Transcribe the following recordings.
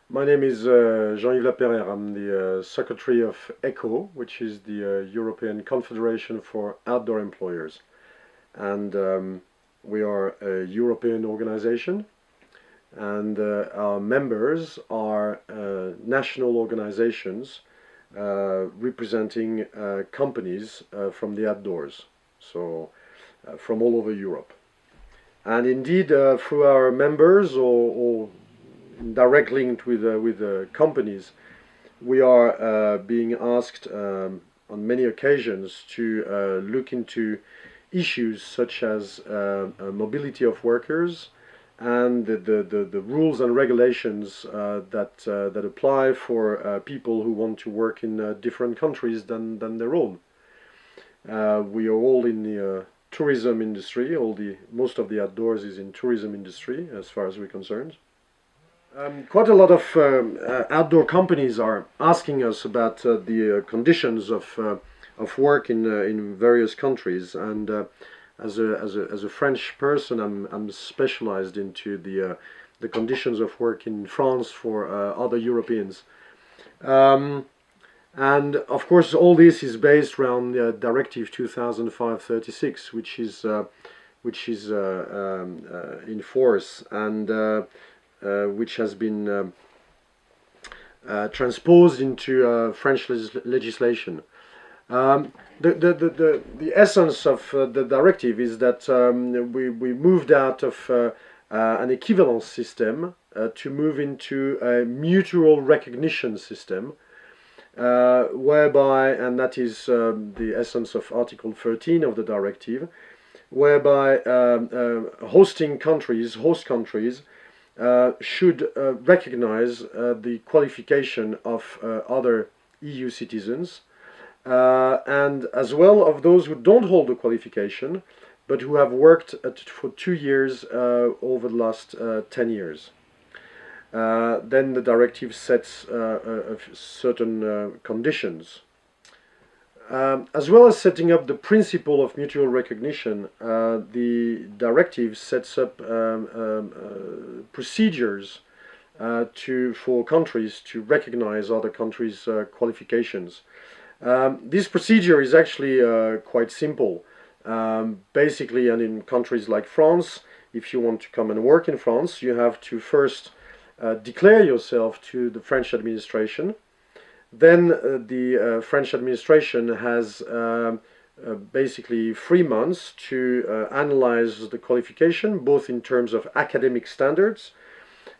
My name is Jean-Yves Lapeyrère. I'm the Secretary of ECHO, which is the European Confederation for Outdoor Employers. And we are a European organization, and our members are national organizations representing companies from the outdoors, so from all over Europe. And indeed, through our members or direct linked with companies, we are being asked on many occasions to look into issues such as mobility of workers and the rules and regulations that apply for people who want to work in different countries than their own. We are all in the tourism industry. Most of the outdoors is in tourism industry, as far as we're concerned. Quite a lot of outdoor companies are asking us about the conditions of work in various countries, and as a French person, I'm specialized into the conditions of work in France for other Europeans. And of course, all this is based around Directive 2005/36, which is in force, and which has been transposed into French legislation. The essence of the directive is that we moved out of an equivalence system to move into a mutual recognition system, whereby, and that is the essence of Article 13 of the directive, whereby host countries, should recognize the qualification of other EU citizens, and as well of those who don't hold the qualification, but who have worked for 2 years over the last 10 years. Then the directive sets certain conditions. As well as setting up the principle of mutual recognition, the directive sets up procedures for countries to recognize other countries' qualifications. This procedure is actually quite simple. Basically, and in countries like France, if you want to come and work in France, you have to first declare yourself to the French administration. Then the French administration has basically 3 months to analyze the qualification, both in terms of academic standards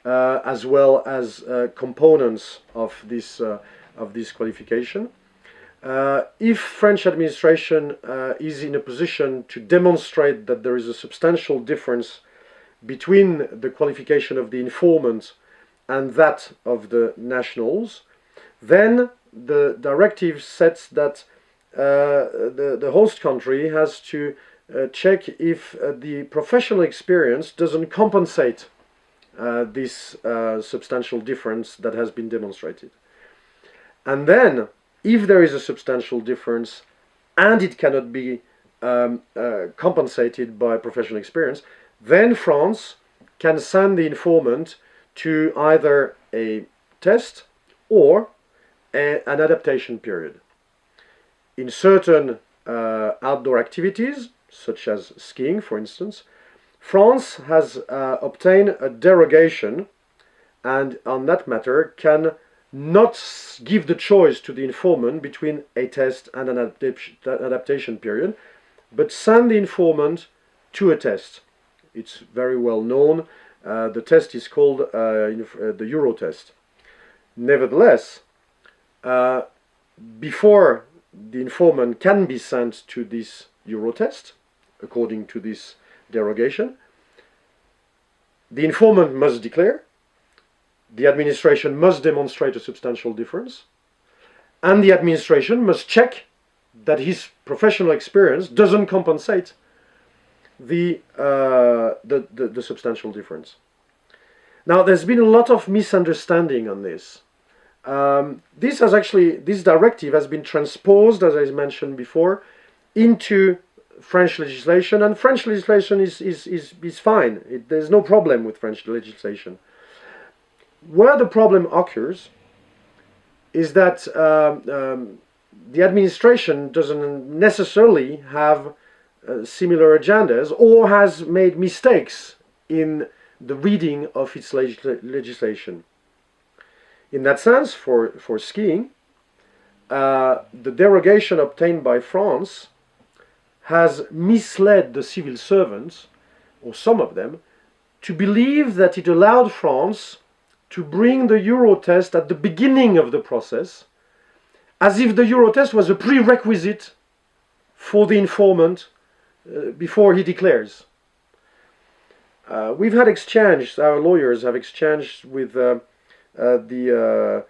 as well as components of this qualification. If French administration is in a position to demonstrate that there is a substantial difference between the qualification of the informant and that of the nationals, then the directive sets that the host country has to check if the professional experience doesn't compensate this substantial difference that has been demonstrated. And then, if there is a substantial difference and it cannot be compensated by professional experience, then France can send the informant to either a test or an adaptation period. In certain outdoor activities, such as skiing, for instance, France has obtained a derogation, and on that matter can not give the choice to the informant between a test and an adaptation period, but send the informant to a test. It's very well known. The test is called the Eurotest. Nevertheless, before the informant can be sent to this Eurotest, according to this derogation, the informant must declare, the administration must demonstrate a substantial difference, and the administration must check that his professional experience doesn't compensate the substantial difference. Now, there's been a lot of misunderstanding on this. This directive has been transposed, as I mentioned before, into French legislation, and French legislation is fine. There's no problem with French legislation. Where the problem occurs is that the administration doesn't necessarily have similar agendas or has made mistakes in the reading of its legislation. In that sense, for skiing, the derogation obtained by France has misled the civil servants, or some of them, to believe that it allowed France to bring the Eurotest at the beginning of the process, as if the Eurotest was a prerequisite for the informant before he declares. We've had exchange, our lawyers have exchanged with the Préfet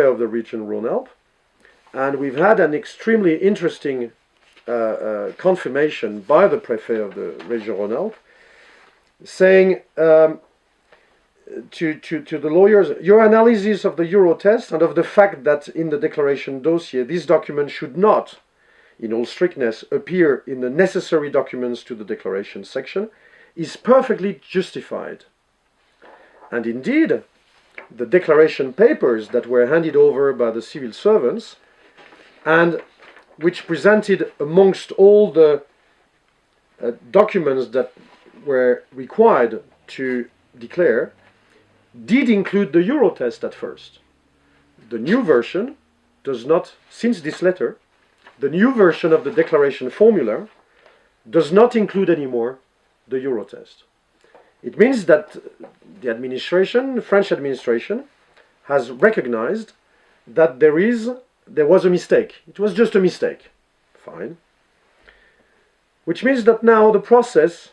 of the region Rhône-Alpes, and we've had an extremely interesting confirmation by the Préfet of the region Rhône-Alpes, saying to the lawyers, your analysis of the Eurotest and of the fact that in the declaration dossier this document should not, in all strictness, appear in the necessary documents to the declaration section is perfectly justified. And indeed, the declaration papers that were handed over by the civil servants and which presented amongst all the documents that were required to declare did include the Eurotest at first. The new version does not, since this letter, the new version of the declaration formula does not include anymore the Eurotest. It means that the administration, the French administration, has recognized that there was a mistake. It was just a mistake. Fine. Which means that now the process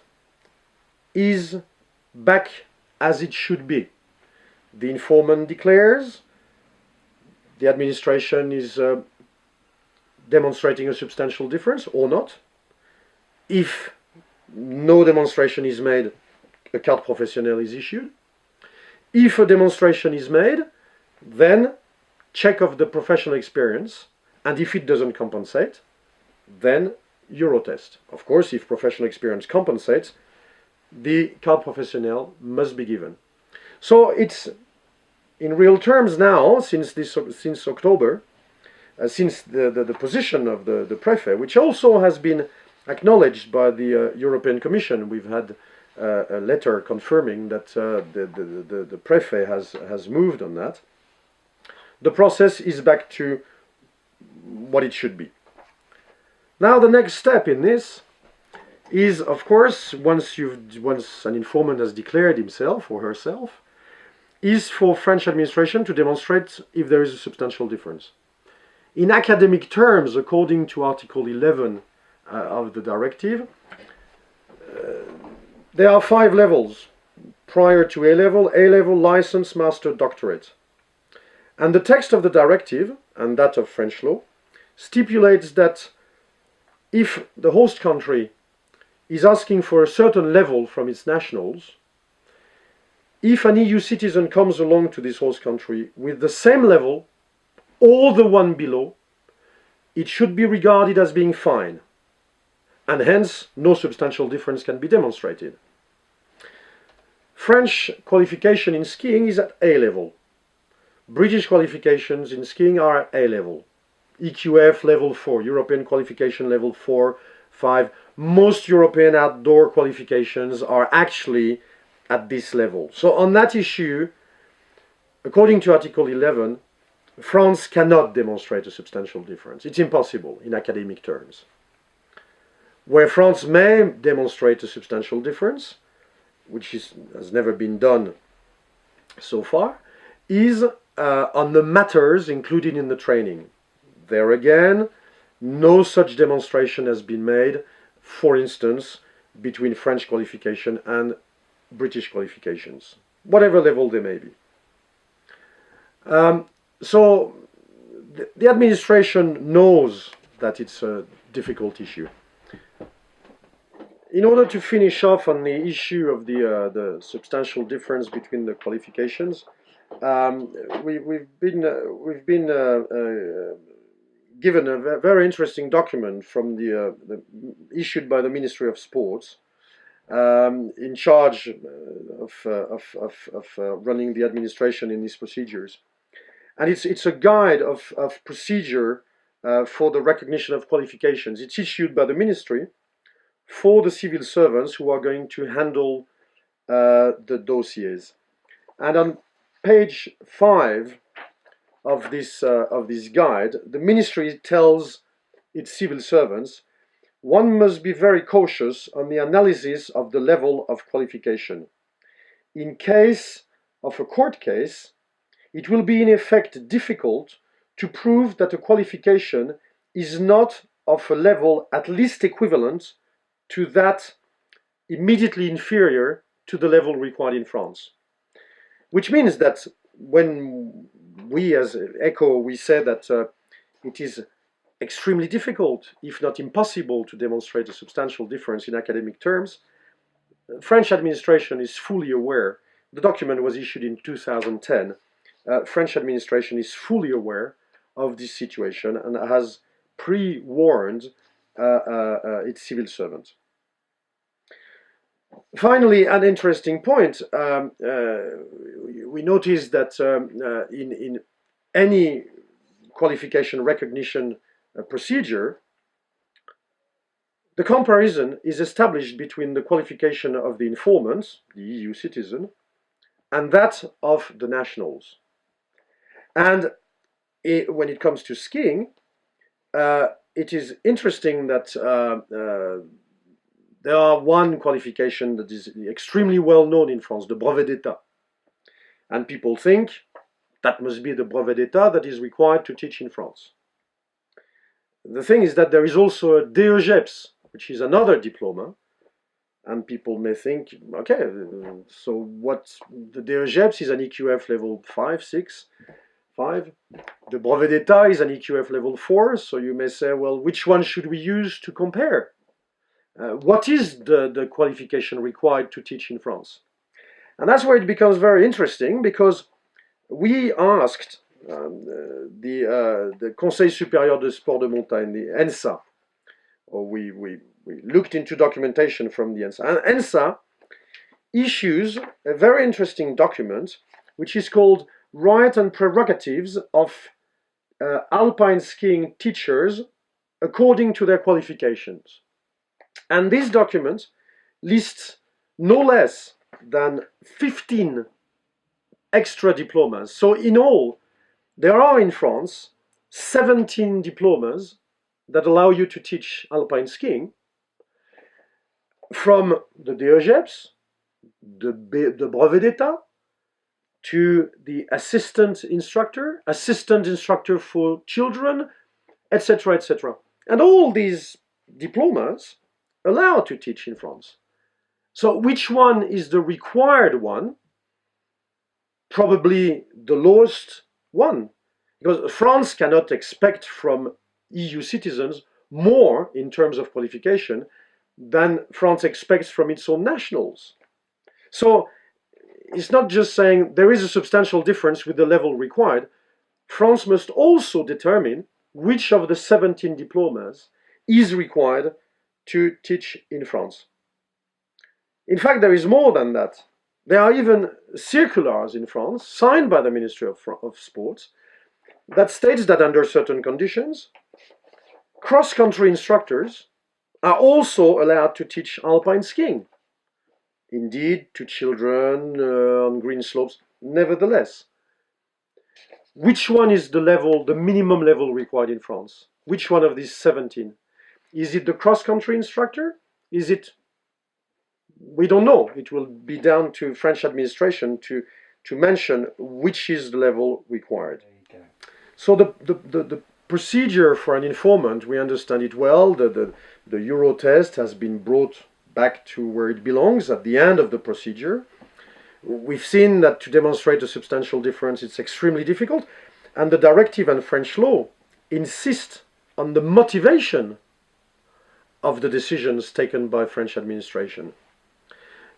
is back as it should be. The informant declares, the administration is demonstrating a substantial difference or not. If no demonstration is made, a carte professionnelle is issued. If a demonstration is made, then check of the professional experience, and if it doesn't compensate, then Eurotest. Of course, if professional experience compensates, the carte professionnelle must be given. So it's, in real terms now, since October, since the position of the Préfet, which also has been acknowledged by the European Commission. We've had a letter confirming that the Préfet has moved on that. The process is back to what it should be. Now the next step in this is, of course, once an informant has declared himself or herself, is for French administration to demonstrate if there is a substantial difference. In academic terms, according to Article 11 of the directive, there are 5 levels prior to A-level, license, master, doctorate. And the text of the directive, and that of French law, stipulates that if the host country is asking for a certain level from its nationals, if an EU citizen comes along to this host country with the same level or the one below, it should be regarded as being fine, and hence no substantial difference can be demonstrated. French qualification in skiing is at A-level. British qualifications in skiing are at A-level. EQF level 4, European qualification level 4, 5. Most European outdoor qualifications are actually at this level. So on that issue, according to Article 11, France cannot demonstrate a substantial difference. It's impossible in academic terms. Where France may demonstrate a substantial difference, which has never been done so far, is on the matters included in the training. There again, no such demonstration has been made, for instance, between French qualification and British qualifications, whatever level they may be. So the administration knows that it's a difficult issue. In order to finish off on the issue of the substantial difference between the qualifications, we've been given a very interesting document from issued by the Ministry of Sports, in charge of running the administration in these procedures. And it's a guide of procedure for the recognition of qualifications. It's issued by the ministry for the civil servants who are going to handle the dossiers. And on page 5 of this guide, the ministry tells its civil servants, one must be very cautious on the analysis of the level of qualification. In case of a court case, it will be in effect difficult to prove that a qualification is not of a level at least equivalent to that immediately inferior to the level required in France. Which means that when we as ECHO, we say that it is extremely difficult, if not impossible, to demonstrate a substantial difference in academic terms, French administration is fully aware. The document was issued in 2010. French administration is fully aware of this situation and has pre-warned its civil servants. Finally, an interesting point, we notice that in any qualification recognition procedure, the comparison is established between the qualification of the informant, the EU citizen, and that of the nationals. And when it comes to skiing, it is interesting that there are one qualification that is extremely well known in France, the brevet d'état. And people think that must be the brevet d'état that is required to teach in France. The thing is that there is also a DEGEPS, which is another diploma, and people may think, okay, so what, the DEGEPS is an EQF level 5, 6, 5. The brevet d'état is an EQF level 4, so you may say, well, which one should we use to compare? What is the qualification required to teach in France? And that's where it becomes very interesting, because we asked the Conseil supérieur de sport de montagne, the ENSA, or we looked into documentation from the ENSA. And ENSA issues a very interesting document, which is called Right and Prerogatives of Alpine Skiing Teachers according to their qualifications. And this document lists no less than 15 extra diplomas. So in all, there are in France 17 diplomas that allow you to teach alpine skiing, from the DEGEPS, the brevet d'état, to the assistant instructor for children, etc., etc. And all these diplomas allow to teach in France. So which one is the required one? Probably the lowest one, because France cannot expect from EU citizens more in terms of qualification than France expects from its own nationals. So it's not just saying there is a substantial difference with the level required. France must also determine which of the 17 diplomas is required to teach in France. In fact, there is more than that. There are even circulars in France, signed by the Ministry of Sports, that states that under certain conditions, cross-country instructors are also allowed to teach alpine skiing. Indeed, to children on green slopes, nevertheless. Which one is the level, the minimum level required in France? Which one of these 17? Is it the cross-country instructor? Is it? We don't know. It will be down to French administration to mention which is the level required. So the procedure for an informant, we understand it well. The Eurotest has been brought back to where it belongs at the end of the procedure. We've seen that to demonstrate a substantial difference, it's extremely difficult. And the directive and French law insist on the motivation of the decisions taken by French administration.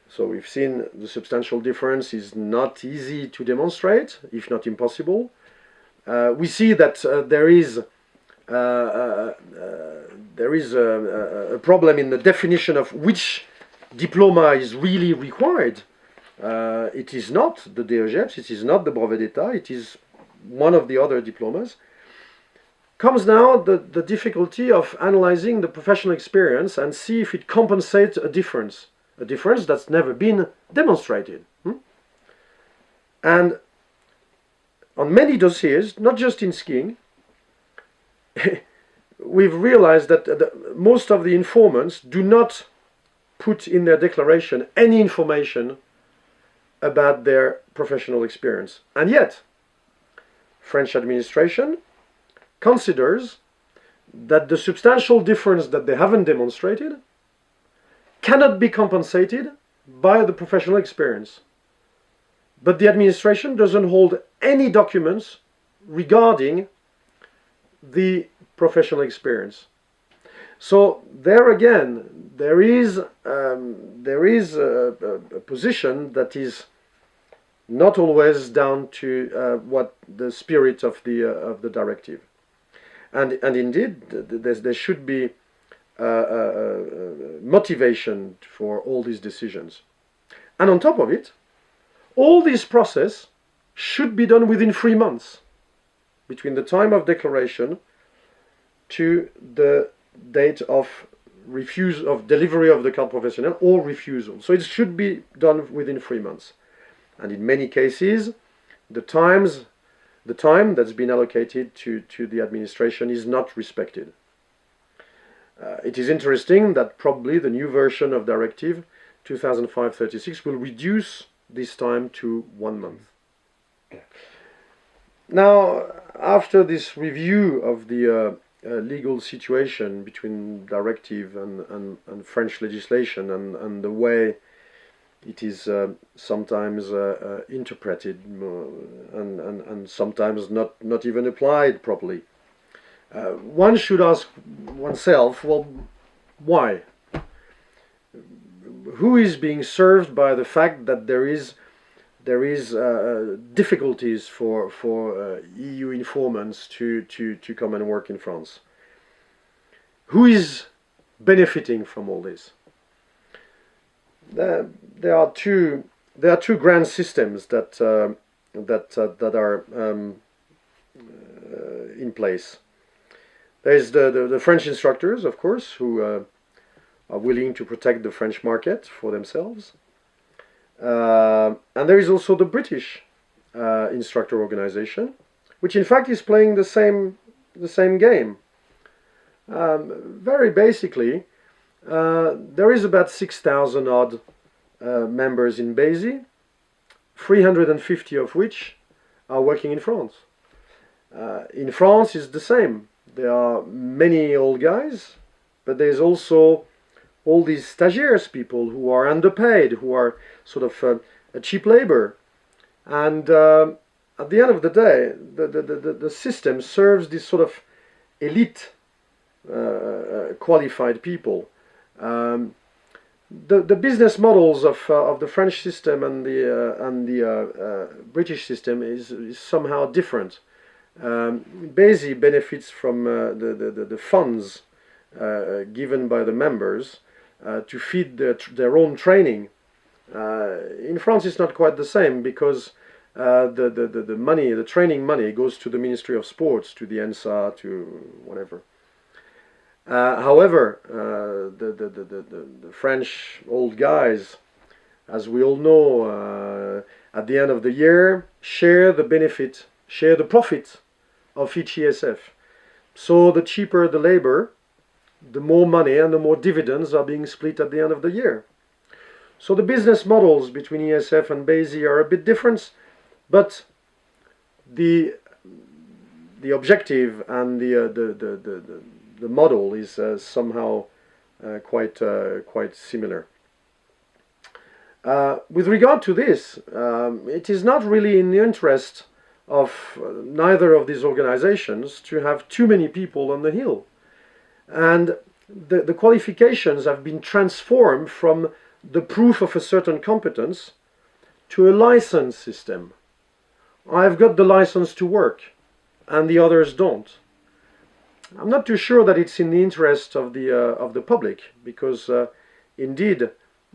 So we've seen the substantial difference is not easy to demonstrate, if not impossible. We see that there is a problem in the definition of which diploma is really required. It is not the DEGEPS, it is not the Brevet d'État, it is one of the other diplomas. Comes now the difficulty of analyzing the professional experience and see if it compensates a difference that's never been demonstrated. And on many dossiers, not just in skiing, we've realized that most of the informants do not put in their declaration any information about their professional experience. And yet, French administration considers that the substantial difference that they haven't demonstrated cannot be compensated by the professional experience. But the administration doesn't hold any documents regarding the professional experience. So there again, there is a position that is not always down to what the spirit of the directive. And indeed, there should be motivation for all these decisions. And on top of it, all this process should be done within 3 months, between the time of declaration to the date of delivery of the carte professionnelle or refusal. So it should be done within 3 months. And in many cases, the time that's been allocated to the administration is not respected. It is interesting that probably the new version of Directive 2005/36 will reduce this time to 1 month. Now, after this review of the legal situation between Directive and French legislation and the way it is sometimes interpreted and sometimes not even applied properly, one should ask oneself, well, why? Who is being served by the fact that there is difficulties for EU informants to come and work in France? Who is benefiting from all this? There are two grand systems that are in place. There is the French instructors, of course, who are willing to protect the French market for themselves. And there is also the British instructor organization, which in fact is playing the same game. Very basically, there is about 6,000 odd members in BASI, 350 of which are working in France. In France it's the same. There are many old guys, but there's also all these stagiaires, people who are underpaid, who are sort of a cheap labor. And at the end of the day, the system serves this sort of elite qualified people. The business models of the French system and the British system is somehow different. BASI benefits from the funds given by the members to feed their own training. In France it's not quite the same, because the money, the training money, goes to the Ministry of Sports, to the ENSA, to whatever. However, the French old guys, as we all know, at the end of the year share the profit of each ESF. So the cheaper the labor, the more money and the more dividends are being split at the end of the year. So the business models between ESF and BASI are a bit different, but the objective and the model is somehow quite similar. With regard to this, it is not really in the interest of neither of these organizations to have too many people on the hill. And the qualifications have been transformed from the proof of a certain competence to a license system. I've got the license to work, and the others don't. I'm not too sure that it's in the interest of the public, because indeed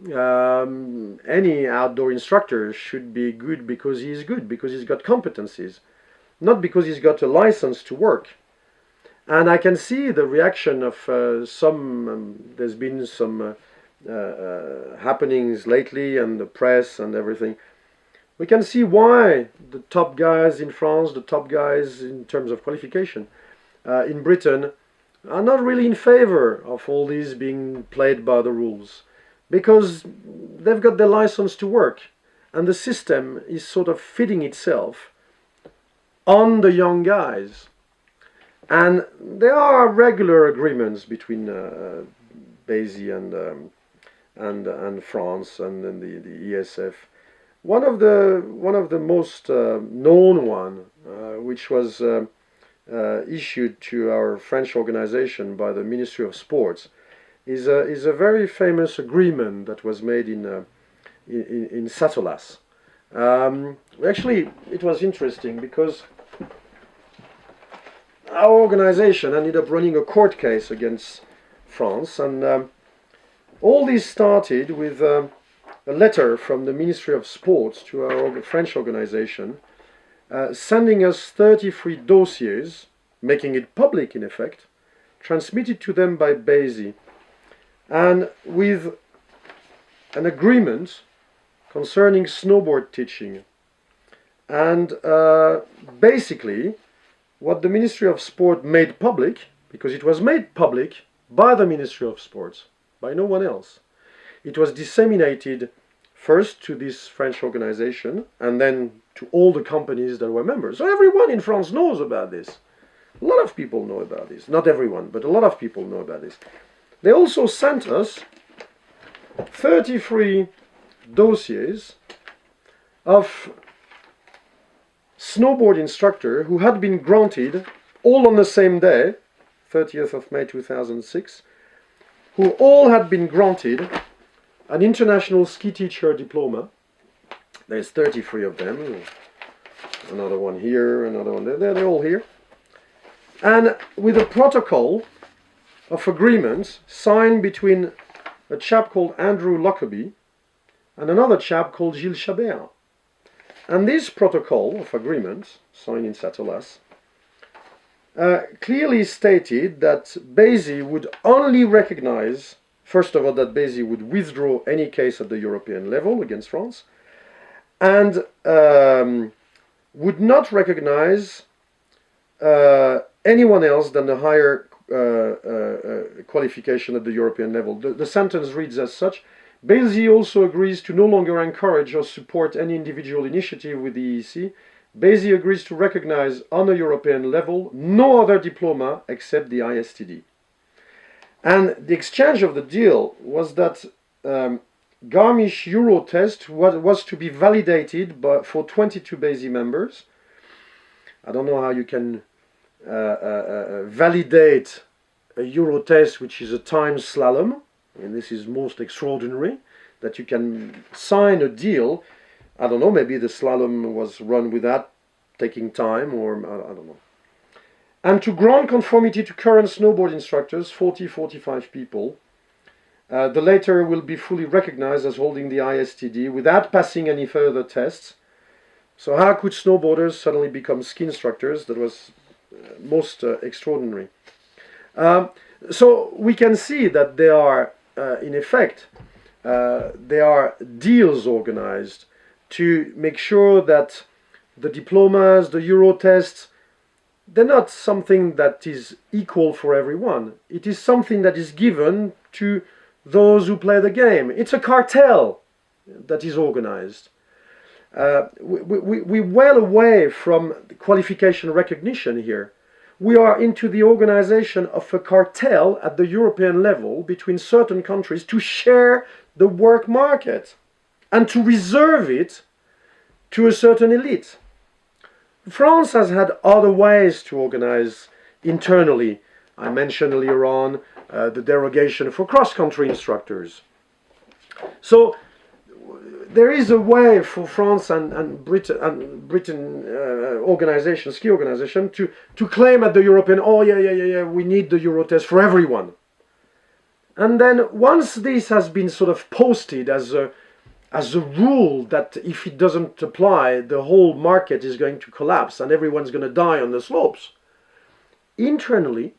any outdoor instructor should be good because he's good, because he's got competencies, not because he's got a license to work. And I can see the reaction of there's been some happenings lately, and the press and everything. We can see why the top guys in France, the top guys in terms of qualification in Britain, are not really in favor of all these being played by the rules, because they've got their license to work, and the system is sort of fitting itself on the young guys. And there are regular agreements between Bézi and France and then the ESF. One of the most known one, which was issued to our French organization by the Ministry of Sports, is a very famous agreement that was made in Satolas. Actually, it was interesting because our organization ended up running a court case against France, and all this started with a letter from the Ministry of Sports to our French organization, sending us 33 dossiers, making it public in effect, transmitted to them by Bézi, and with an agreement concerning snowboard teaching. And basically, what the Ministry of Sport made public, because it was made public by the Ministry of Sports, by no one else. It was disseminated first to this French organization and then to all the companies that were members. So everyone in France knows about this. A lot of people know about this. Not everyone, but a lot of people know about this. They also sent us 33 dossiers of snowboard instructor who had been granted, all on the same day, 30th of May 2006, who all had been granted an international ski teacher diploma. There's 33 of them. Another one here, another one there. They're all here. And with a protocol of agreement signed between a chap called Andrew Lockerbie and another chap called Gilles Chabert. And this protocol of agreement, signed in Satolas, clearly stated that Bézi would only recognize, first of all, that Bézi would withdraw any case at the European level against France, and would not recognize anyone else than the higher qualification at the European level. The sentence reads as such: Bézi also agrees to no longer encourage or support any individual initiative with the EEC. Bézi agrees to recognize on a European level no other diploma except the ISTD. And the exchange of the deal was that Garmisch Eurotest was to be validated for 22 Bézi members. I don't know how you can validate a Eurotest, which is a time slalom. And this is most extraordinary, that you can sign a deal. I don't know, maybe the slalom was run without taking time, or I don't know. And to grant conformity to current snowboard instructors, 40-45 people, the latter will be fully recognized as holding the ISTD without passing any further tests. So how could snowboarders suddenly become ski instructors? That was most extraordinary. So we can see that there are in effect, there are deals organized to make sure that the diplomas, the Eurotests, they're not something that is equal for everyone. It is something that is given to those who play the game. It's a cartel that is organized. We're well away from qualification recognition here. We are into the organization of a cartel at the European level between certain countries to share the work market and to reserve it to a certain elite. France has had other ways to organize internally. I mentioned earlier on the derogation for cross-country instructors. So there is a way for France and Britain organization, ski organization, to claim at the European, oh yeah, we need the Eurotest for everyone. And then once this has been sort of posted as a rule that if it doesn't apply, the whole market is going to collapse and everyone's going to die on the slopes, internally,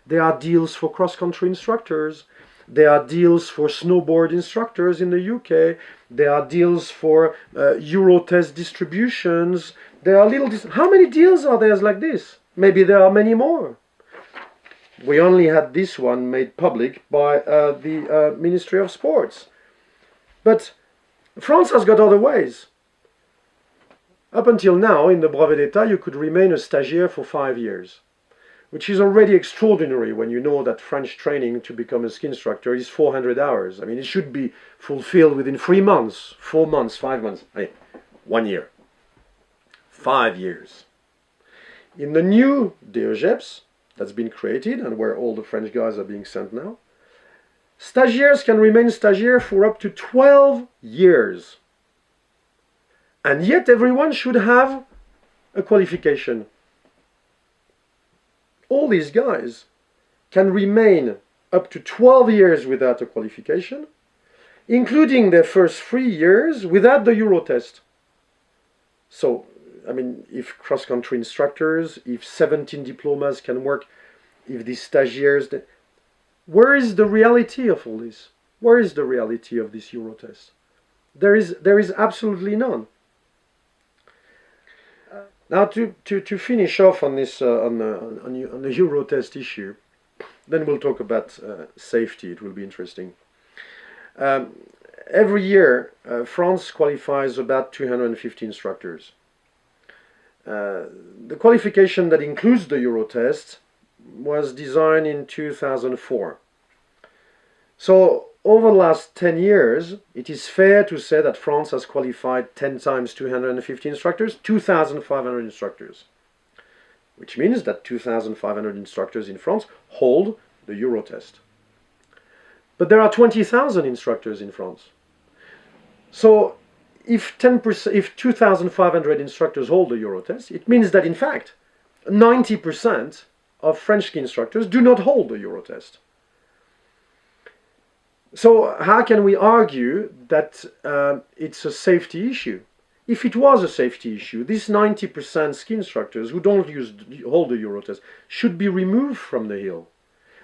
there are deals for cross-country instructors, there are deals for snowboard instructors in the UK, there are deals for Eurotest distributions, there are how many deals are there like this? Maybe there are many more. We only had this one made public by the Ministry of Sports. But France has got other ways. Up until now, in the brevet d'etat, you could remain a stagiaire for 5 years, which is already extraordinary when you know that French training to become a ski instructor is 400 hours. I mean, it should be fulfilled within 3 months, 4 months, 5 months, 1 year, 5 years. In the new DEGEPS that's been created and where all the French guys are being sent now, stagiaires can remain stagiaires for up to 12 years. And yet everyone should have a qualification. All these guys can remain up to 12 years without a qualification, including their first 3 years without the Eurotest. So, I mean, if cross-country instructors, if 17 diplomas can work, if these stagiaires... Where is the reality of all this? Where is the reality of this Eurotest? There is absolutely none. Now, to finish off on this on the Eurotest issue, then we'll talk about safety. It will be interesting. Every year, France qualifies about 250 instructors. The qualification that includes the Eurotest was designed in 2004. So over the last 10 years, it is fair to say that France has qualified 10 times 250 instructors, 2,500 instructors, which means that 2,500 instructors in France hold the Eurotest. But there are 20,000 instructors in France. So if 2,500 instructors hold the Eurotest, it means that in fact 90% of French ski instructors do not hold the Eurotest. So how can we argue that it's a safety issue? If it was a safety issue, these 90% ski instructors who don't hold the Eurotest should be removed from the hill.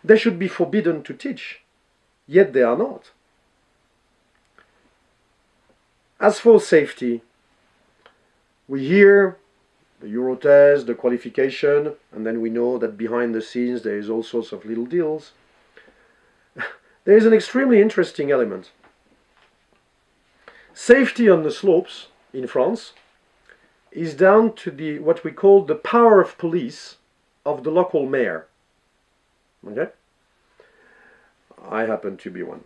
They should be forbidden to teach, yet they are not. As for safety, we hear the Eurotest, the qualification, and then we know that behind the scenes there is all sorts of little deals. There is an extremely interesting element. Safety on the slopes in France is down to what we call the power of police of the local mayor. Okay? I happen to be one.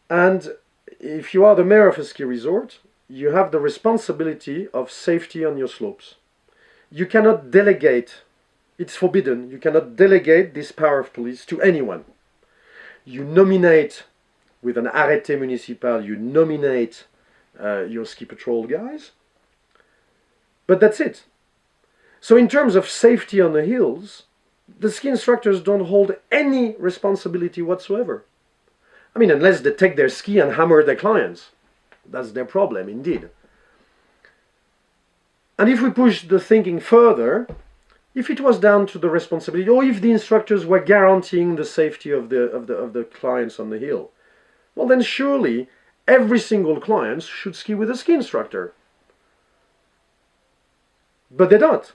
And if you are the mayor of a ski resort, you have the responsibility of safety on your slopes. You cannot delegate, it's forbidden, you cannot delegate this power of police to anyone. You nominate, with an arrêté municipal, you nominate your ski patrol guys, but that's it. So in terms of safety on the hills, the ski instructors don't hold any responsibility whatsoever. I mean, unless they take their ski and hammer their clients. That's their problem, indeed. And if we push the thinking further, if it was down to the responsibility, or if the instructors were guaranteeing the safety of the clients on the hill, well then surely every single client should ski with a ski instructor. But they don't.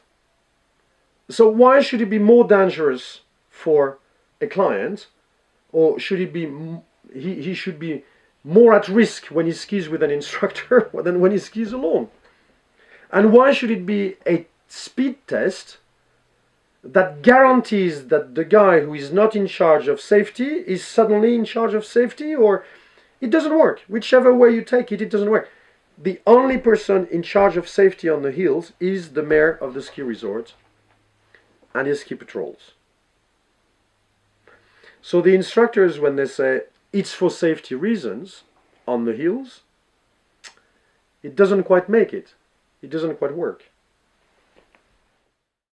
So why should it be more dangerous for a client, or should it be he should be more at risk when he skis with an instructor than when he skis alone? And why should it be a speed test that guarantees that the guy who is not in charge of safety is suddenly in charge of safety? Or it doesn't work. Whichever way you take it, it doesn't work. The only person in charge of safety on the hills is the mayor of the ski resort and his ski patrols. So the instructors, when they say it's for safety reasons on the hills, it doesn't quite make it. It doesn't quite work.